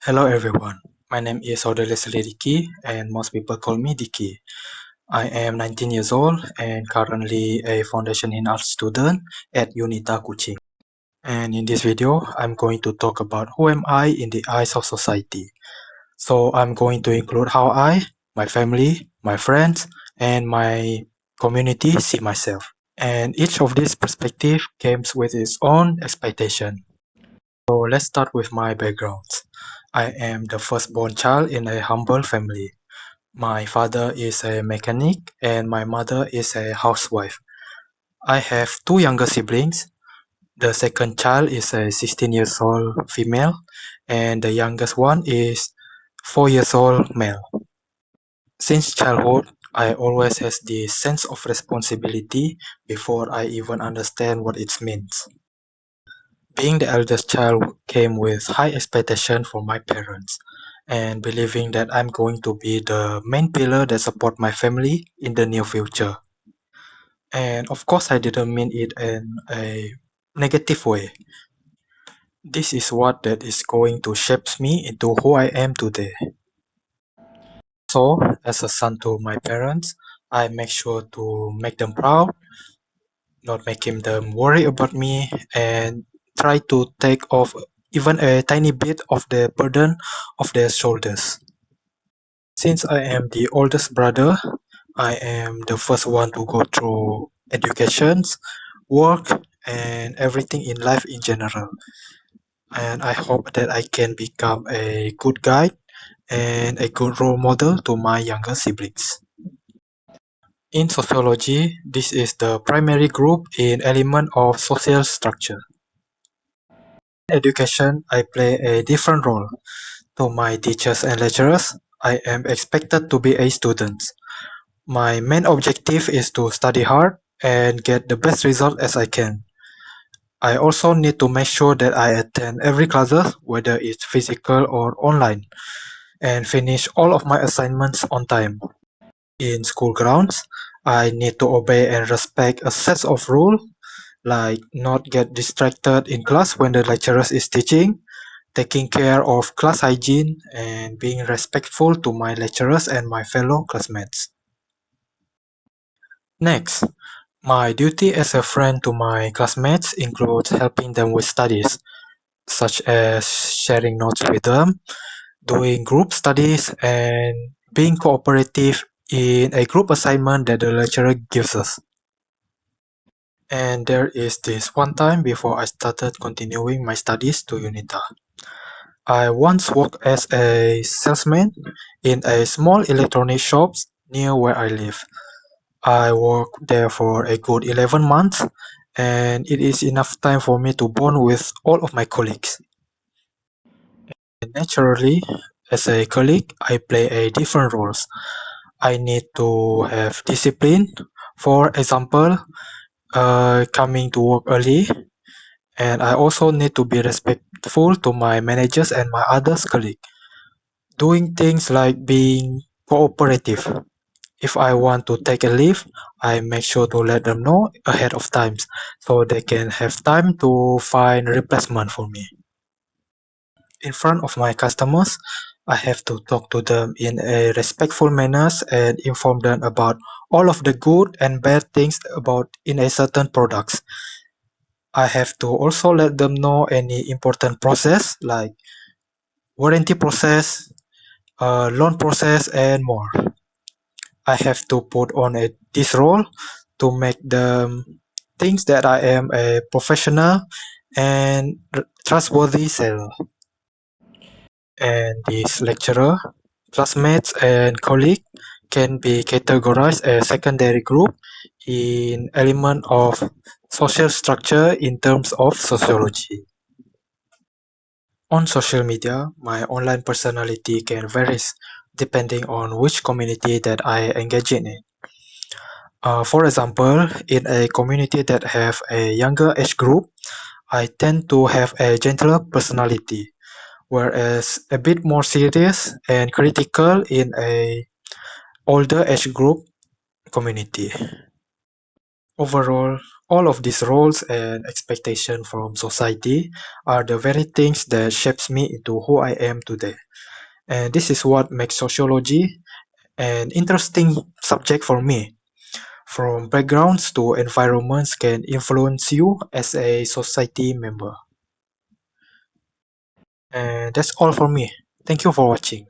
Hello everyone, my name is Odele Dicky and most people call me Dicky. I am 19 years old and currently a foundation in art student at UNITA Kuching. And in this video, I'm going to talk about who am I in the eyes of society. So I'm going to include how I, my family, my friends, and my community see myself. And each of these perspectives comes with its own expectation. So let's start with my background. I am the firstborn child in a humble family. My father is a mechanic and my mother is a housewife. I have two younger siblings. The second child is a 16 years old female and the youngest one is 4 years old male. Since childhood, I always has this sense of responsibility before I even understand what it means. Being the eldest child came with high expectation from my parents and believing that I'm going to be the main pillar that support my family in the near future. And of course, I didn't mean it in a negative way. This is what that is going to shape me into who I am today. So, as a son to my parents, I make sure to make them proud, not making them worry about me, and try to take off even a tiny bit of the burden of their shoulders. Since I am the oldest brother, I am the first one to go through educations, work, and everything in life in general. And I hope that I can become a good guide and a good role model to my younger siblings. In sociology, this is the primary group in element of social structure. In education, I play a different role. To my teachers and lecturers, I am expected to be a student. My main objective is to study hard and get the best result as I can. I also need to make sure that I attend every classes, whether it's physical or online, and finish all of my assignments on time. In school grounds, I need to obey and respect a set of rules, like not get distracted in class when the lecturer is teaching, taking care of class hygiene, and being respectful to my lecturers and my fellow classmates. Next, my duty as a friend to my classmates includes helping them with studies, such as sharing notes with them, doing group studies, and being cooperative in a group assignment that the lecturer gives us. And there is this one time before I started continuing my studies to UNITA. I once worked as a salesman in a small electronic shop near where I live. I worked there for a good 11 months, and it is enough time for me to bond with all of my colleagues. And naturally, as a colleague, I play a different roles. I need to have discipline. For example, coming to work early, and I also need to be respectful to my managers and my other colleagues. Doing things like being cooperative. If I want to take a leave, I make sure to let them know ahead of time so they can have time to find replacement for me. In front of my customers, I have to talk to them in a respectful manner and inform them about all of the good and bad things about in a certain products. I have to also let them know any important process like warranty process, loan process, and more. I have to put on this role to make them think that I am a professional and trustworthy seller. And this lecturer, classmates, and colleagues can be categorized as secondary group in element of social structure in terms of sociology. On social media, my online personality can vary depending on which community that I engage in. For example, in a community that have a younger age group, I tend to have a gentler personality, whereas a bit more serious and critical in a older age group community. Overall, all of these roles and expectations from society are the very things that shapes me into who I am today. And this is what makes sociology an interesting subject for me. From backgrounds to environments can influence you as a society member. And that's all for me. Thank you for watching.